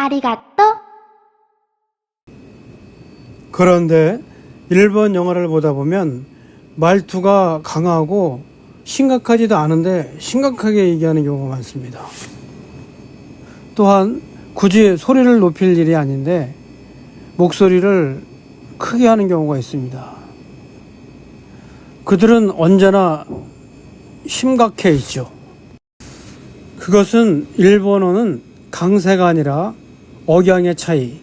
아리가또. 그런데 일본 영화를 보다 보면 말투가 강하고 심각하지도 않은데 심각하게 얘기하는 경우가 많습니다. 또한 굳이 소리를 높일 일이 아닌데 목소리를 크게 하는 경우가 있습니다. 그들은 언제나 심각해 있죠. 그것은 일본어는 강세가 아니라 억양의 차이,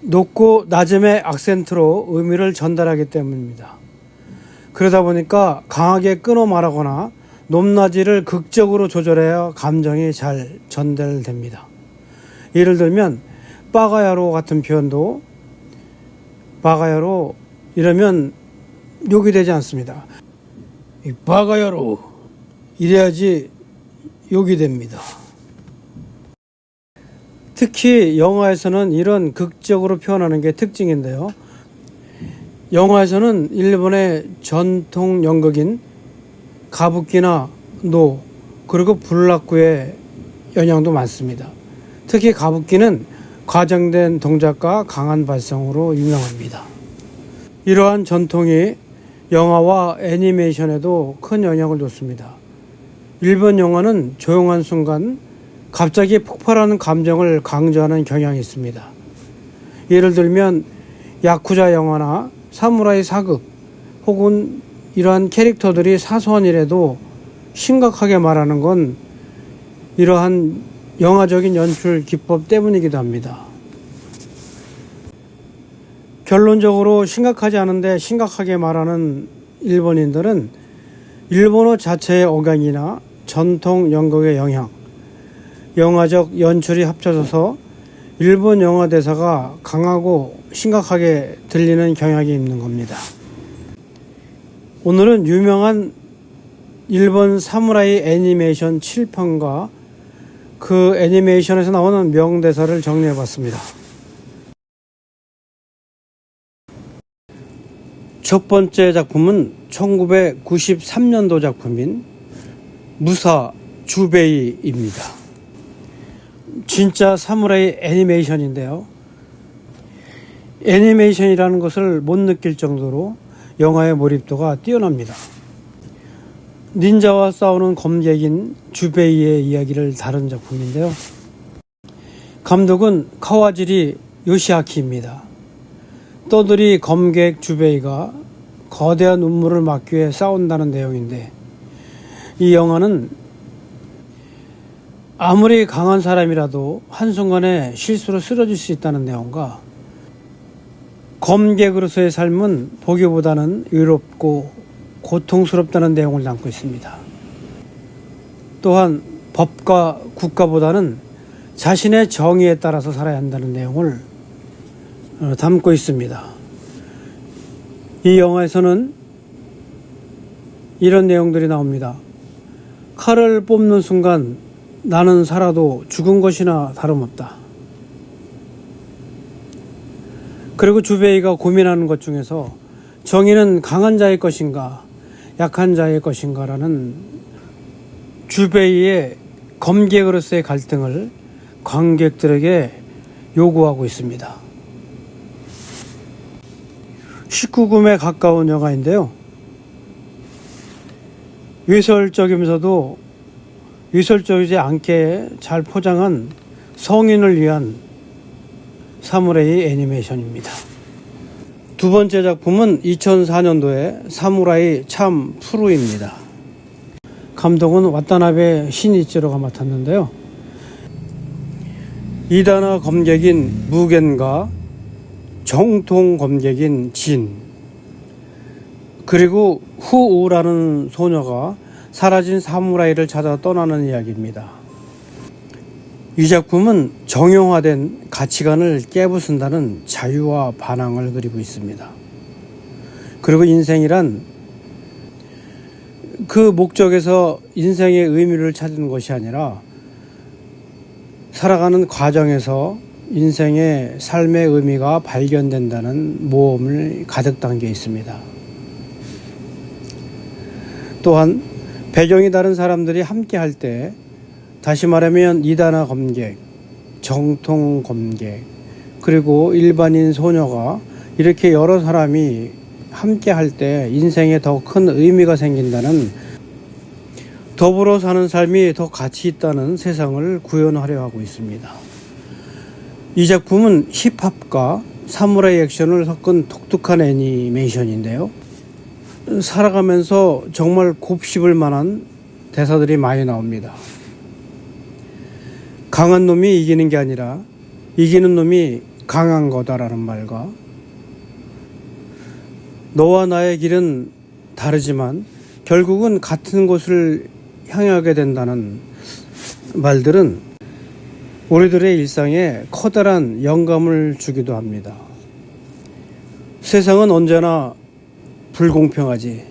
높고 낮음의 악센트로 의미를 전달하기 때문입니다. 그러다 보니까 강하게 끊어 말하거나 높낮이를 극적으로 조절해야 감정이 잘 전달됩니다. 예를 들면 빠가야로 같은 표현도 빠가야로 이러면 욕이 되지 않습니다. 이 빠가야로 이래야지 욕이 됩니다. 특히 영화에서는 이런 극적으로 표현하는 게 특징인데요. 영화에서는 일본의 전통 연극인 가부키나 노 그리고 불락구의 영향도 많습니다. 특히 가부키는 과장된 동작과 강한 발성으로 유명합니다. 이러한 전통이 영화와 애니메이션에도 큰 영향을 줬습니다. 일본 영화는 조용한 순간 갑자기 폭발하는 감정을 강조하는 경향이 있습니다. 예를 들면 야쿠자 영화나 사무라이 사극 혹은 이러한 캐릭터들이 사소한 일에도 심각하게 말하는 건 이러한 영화적인 연출 기법 때문이기도 합니다. 결론적으로 심각하지 않은데 심각하게 말하는 일본인들은 일본어 자체의 억양이나 전통 연극의 영향, 영화적 연출이 합쳐져서 일본 영화 대사가 강하고 심각하게 들리는 경향이 있는 겁니다. 오늘은 유명한 일본 사무라이 애니메이션 7편과 그 애니메이션에서 나오는 명대사를 정리해봤습니다. 첫 번째 작품은 1993년도 작품인 무사 주베이입니다. 진짜 사무라이 애니메이션인데요. 애니메이션이라는 것을 못 느낄 정도로 영화의 몰입도가 뛰어납니다. 닌자와 싸우는 검객인 주베이의 이야기를 다룬 작품인데요. 감독은 카와지리 요시아키입니다. 떠들이 검객 주베이가 거대한 음모를 막기 위해 싸운다는 내용인데, 이 영화는 아무리 강한 사람이라도 한순간에 실수로 쓰러질 수 있다는 내용과 검객으로서의 삶은 보기보다는 외롭고 고통스럽다는 내용을 담고 있습니다. 또한 법과 국가보다는 자신의 정의에 따라서 살아야 한다는 내용을 담고 있습니다. 이 영화에서는 이런 내용들이 나옵니다. 칼을 뽑는 순간 나는 살아도 죽은 것이나 다름없다. 그리고 주베이가 고민하는 것 중에서 정의는 강한 자의 것인가 약한 자의 것인가 라는 주베이의 검객으로서의 갈등을 관객들에게 요구하고 있습니다. 19금에 가까운 영화인데요. 위설적이면서도 위설적이지 않게 잘 포장한 성인을 위한 사무라이 애니메이션입니다. 두 번째 작품은 2004년도에 사무라이 참 푸르입니다. 감독은 와타나베 신이치로가 맡았는데요. 이다나 검객인 무겐과 정통 검객인 진, 그리고 후우라는 소녀가 사라진 사무라이를 찾아 떠나는 이야기입니다. 이 작품은 정형화된 가치관을 깨부순다는 자유와 반항을 그리고 있습니다. 그리고 인생이란 그 목적에서 인생의 의미를 찾는 것이 아니라 살아가는 과정에서 인생의 삶의 의미가 발견된다는 모험을 가득 담겨 있습니다. 또한 배경이 다른 사람들이 함께 할 때, 다시 말하면 이다나 검객, 정통 검객, 그리고 일반인 소녀가 이렇게 여러 사람이 함께 할 때 인생에 더 큰 의미가 생긴다는, 더불어 사는 삶이 더 가치 있다는 세상을 구현하려 하고 있습니다. 이 작품은 힙합과 사무라이 액션을 섞은 독특한 애니메이션인데요. 살아가면서 정말 곱씹을 만한 대사들이 많이 나옵니다. 강한 놈이 이기는 게 아니라 이기는 놈이 강한 거다라는 말과, 너와 나의 길은 다르지만 결국은 같은 곳을 향하게 된다는 말들은 우리들의 일상에 커다란 영감을 주기도 합니다. 세상은 언제나 불공평하지.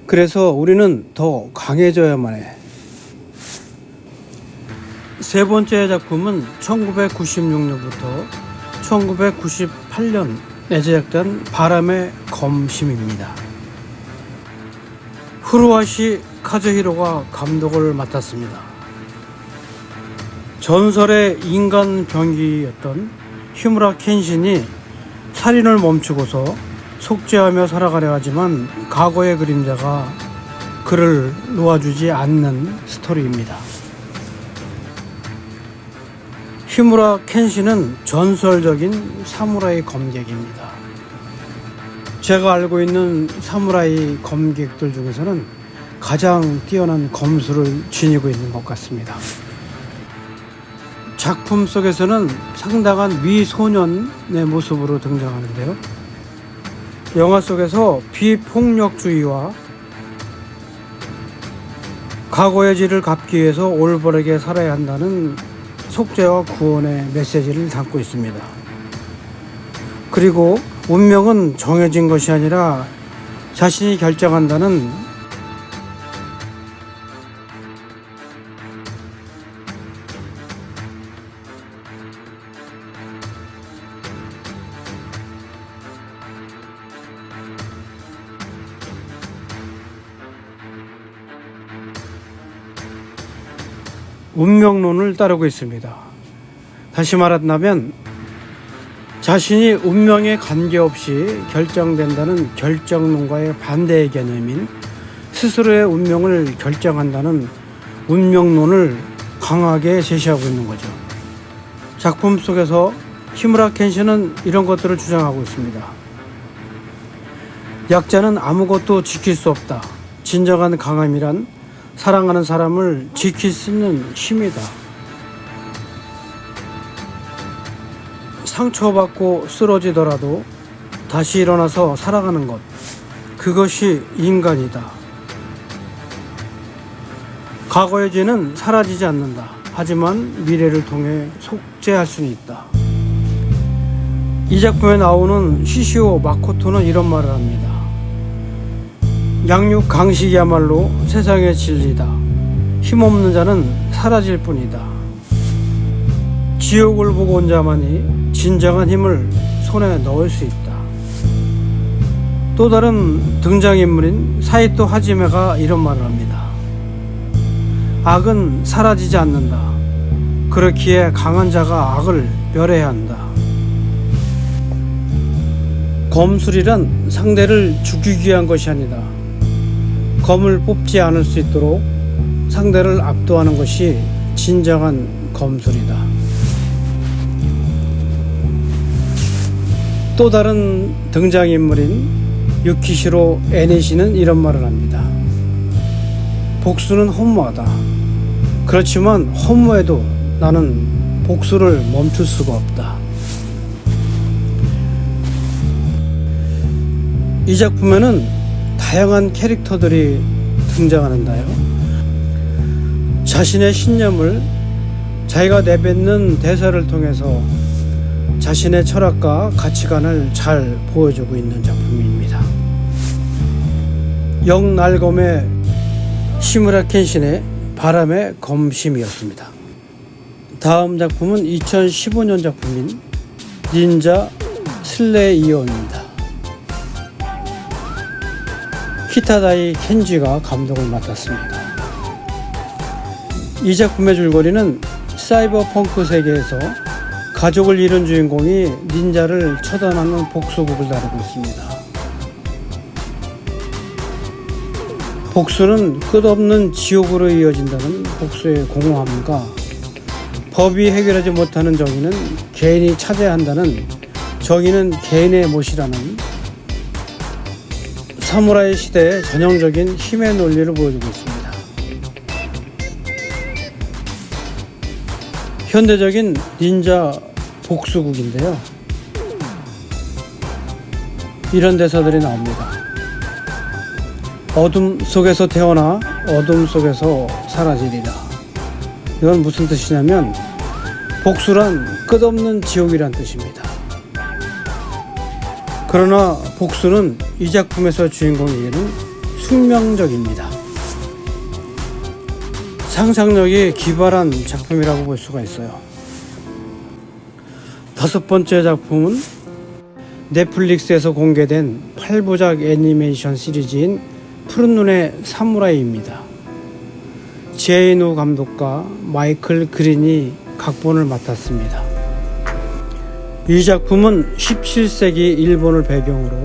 그래서 우리는 더 강해져야만 해. 세 번째 작품은 1996년부터 1998년에 제작된 바람의 검심입니다. 후루아시 카즈히로가 감독을 맡았습니다. 전설의 인간 병기였던 히무라 켄신이 살인을 멈추고서 속죄하며 살아가려 하지만 과거의 그림자가 그를 놓아주지 않는 스토리입니다. 히무라 켄신은 전설적인 사무라이 검객입니다. 제가 알고 있는 사무라이 검객들 중에서는 가장 뛰어난 검술을 지니고 있는 것 같습니다. 작품 속에서는 상당한 미소년의 모습으로 등장하는데요. 영화 속에서 비폭력주의와 과거의 죄를 갚기 위해서 올바르게 살아야 한다는 속죄와 구원의 메시지를 담고 있습니다. 그리고 운명은 정해진 것이 아니라 자신이 결정한다는 운명론을 따르고 있습니다. 다시 말한다면 자신이 운명에 관계없이 결정된다는 결정론과의 반대의 개념인 스스로의 운명을 결정한다는 운명론을 강하게 제시하고 있는 거죠. 작품 속에서 히무라 켄신은 이런 것들을 주장하고 있습니다. 약자는 아무것도 지킬 수 없다. 진정한 강함이란 사랑하는 사람을 지킬 수 있는 힘이다. 상처받고 쓰러지더라도 다시 일어나서 살아가는 것, 그것이 인간이다. 과거의 죄는 사라지지 않는다. 하지만 미래를 통해 속죄할 수는 있다. 이 작품에 나오는 시시오 마코토는 이런 말을 합니다. 양육 강식이야말로 세상의 진리다. 힘없는 자는 사라질 뿐이다. 지옥을 보고 온 자만이 진정한 힘을 손에 넣을 수 있다. 또 다른 등장인물인 사이토 하지메가 이런 말을 합니다. 악은 사라지지 않는다. 그렇기에 강한 자가 악을 멸해야 한다. 검술이란 상대를 죽이기 위한 것이 아니다. 검을 뽑지 않을 수 있도록 상대를 압도하는 것이 진정한 검술이다. 또 다른 등장인물인 유키시로 에네시는 이런 말을 합니다. 복수는 허무하다. 그렇지만 허무해도 나는 복수를 멈출 수가 없다. 이 작품에는 다양한 캐릭터들이 등장하는데요. 자신의 신념을 자기가 내뱉는 대사를 통해서 자신의 철학과 가치관을 잘 보여주고 있는 작품입니다. 영날검의 시무라 켄신의 바람의 검심이었습니다. 다음 작품은 2015년 작품인 닌자 슬레이어입니다. 키타다이 켄지가 감독을 맡았습니다. 이 작품의 줄거리는 사이버펑크 세계에서 가족을 잃은 주인공이 닌자를 처단하는 복수극을 다루고 있습니다. 복수는 끝없는 지옥으로 이어진다는 복수의 공허함과 법이 해결하지 못하는 정의는 개인이 찾아야 한다는 정의는 개인의 몫이라는 사무라이 시대의 전형적인 힘의 논리를 보여주고 있습니다. 현대적인 닌자 복수극인데요. 이런 대사들이 나옵니다. 어둠 속에서 태어나 어둠 속에서 사라지리라. 이건 무슨 뜻이냐면 복수란 끝없는 지옥이란 뜻입니다. 그러나 복수는 이 작품에서 주인공에게는 숙명적입니다. 상상력이 기발한 작품이라고 볼 수가 있어요. 다섯 번째 작품은 넷플릭스에서 공개된 8부작 애니메이션 시리즈인 푸른 눈의 사무라이입니다. 제이누 감독과 마이클 그린이 각본을 맡았습니다. 이 작품은 17세기 일본을 배경으로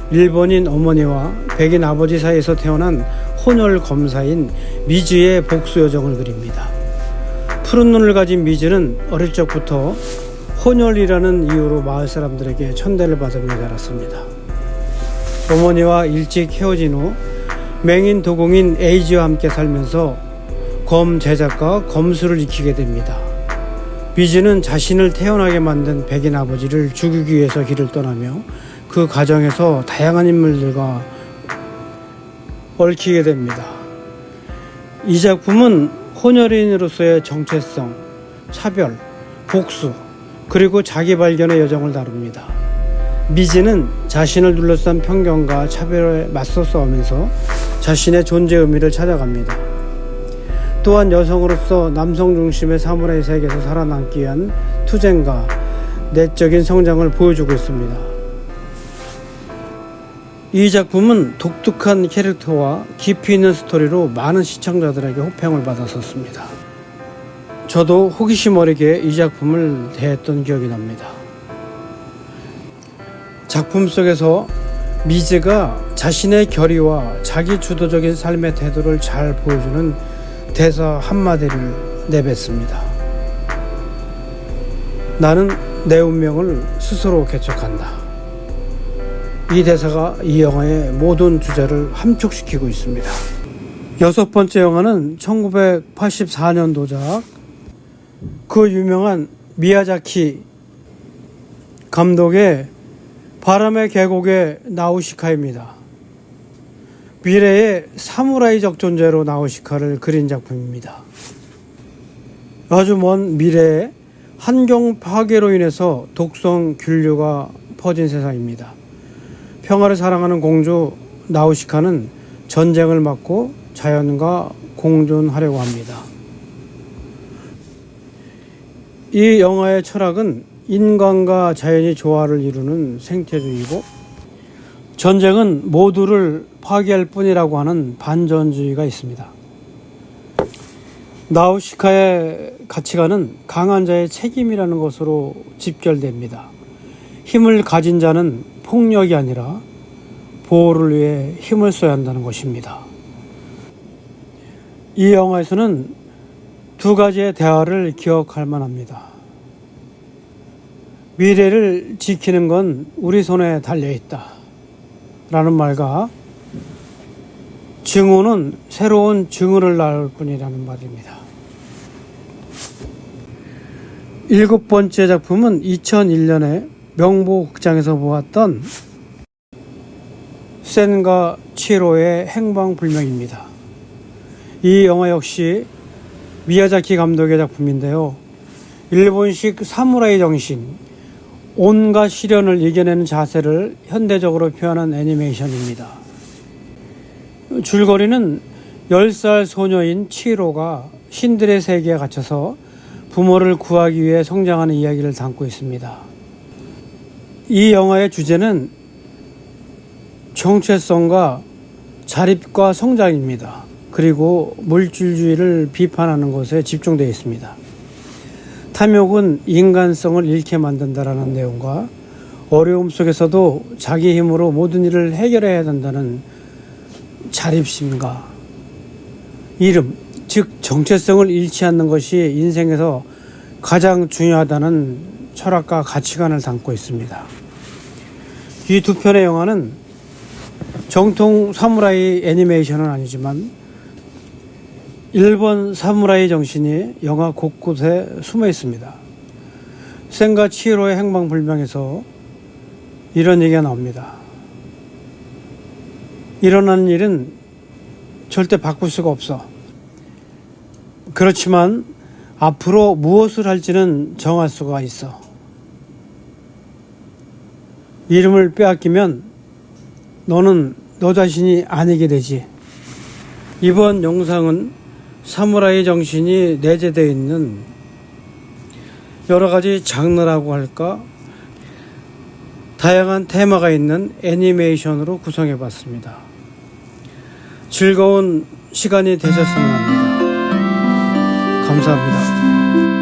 일본인 어머니와 백인 아버지 사이에서 태어난 혼혈 검사인 미즈의 복수 여정을 그립니다. 푸른 눈을 가진 미즈는 어릴 적부터 혼혈이라는 이유로 마을 사람들에게 천대를 받으며 자랐습니다. 어머니와 일찍 헤어진 후 맹인 도공인 에이지와 함께 살면서 검 제작과 검수를 익히게 됩니다. 미즈는 자신을 태어나게 만든 백인 아버지를 죽이기 위해서 길을 떠나며 그 과정에서 다양한 인물들과 얽히게 됩니다. 이 작품은 혼혈인으로서의 정체성, 차별, 복수, 그리고 자기 발견의 여정을 다룹니다. 미즈는 자신을 둘러싼 편견과 차별에 맞서 싸우면서 자신의 존재 의미를 찾아갑니다. 또한 여성으로서 남성 중심의 사무라이 세계에서 살아남기 위한 투쟁과 내적인 성장을 보여주고 있습니다. 이 작품은 독특한 캐릭터와 깊이 있는 스토리로 많은 시청자들에게 호평을 받았었습니다. 저도 호기심 어리게 이 작품을 대했던 기억이 납니다. 작품 속에서 미즈가 자신의 결의와 자기 주도적인 삶의 태도를 잘 보여주는 대사 한마디를 내뱉습니다. 나는 내 운명을 스스로 개척한다. 이 대사가 이 영화의 모든 주제를 함축시키고 있습니다. 여섯 번째 영화는 1984년도작 그 유명한 미야자키 감독의 바람의 계곡의 나우시카입니다. 미래의 사무라이적 존재로 나우시카를 그린 작품입니다. 아주 먼 미래에 환경 파괴로 인해서 독성 균류가 퍼진 세상입니다. 평화를 사랑하는 공주 나우시카는 전쟁을 막고 자연과 공존하려고 합니다. 이 영화의 철학은 인간과 자연이 조화를 이루는 생태주의고 전쟁은 모두를 파괴할 뿐이라고 하는 반전주의가 있습니다. 나우시카의 가치관은 강한 자의 책임이라는 것으로 집결됩니다. 힘을 가진 자는 폭력이 아니라 보호를 위해 힘을 써야 한다는 것입니다. 이 영화에서는 두 가지의 대화를 기억할 만합니다. 미래를 지키는 건 우리 손에 달려있다 라는 말과 증오는 새로운 증오를 낳을 뿐이라는 말입니다. 일곱 번째 작품은 2001년에 명보극장에서 보았던 센과 치로의 행방불명입니다. 이 영화 역시 미야자키 감독의 작품인데요. 일본식 사무라이 정신, 온갖 시련을 이겨내는 자세를 현대적으로 표현한 애니메이션입니다. 줄거리는 10살 소녀인 치로가 신들의 세계에 갇혀서 부모를 구하기 위해 성장하는 이야기를 담고 있습니다. 이 영화의 주제는 정체성과 자립과 성장입니다. 그리고 물질주의를 비판하는 것에 집중되어 있습니다. 탐욕은 인간성을 잃게 만든다라는 내용과 어려움 속에서도 자기 힘으로 모든 일을 해결해야 된다는 자립심과 이름, 즉 정체성을 잃지 않는 것이 인생에서 가장 중요하다는 철학과 가치관을 담고 있습니다. 이 두 편의 영화는 정통 사무라이 애니메이션은 아니지만 일본 사무라이 정신이 영화 곳곳에 숨어 있습니다. 센과 치히로의 행방불명에서 이런 얘기가 나옵니다. 일어나는 일은 절대 바꿀 수가 없어. 그렇지만 앞으로 무엇을 할지는 정할 수가 있어. 이름을 빼앗기면 너는 너 자신이 아니게 되지. 이번 영상은 사무라이 정신이 내재되어 있는 여러 가지 장르라고 할까? 다양한 테마가 있는 애니메이션으로 구성해 봤습니다. 즐거운 시간이 되셨으면 합니다. 감사합니다.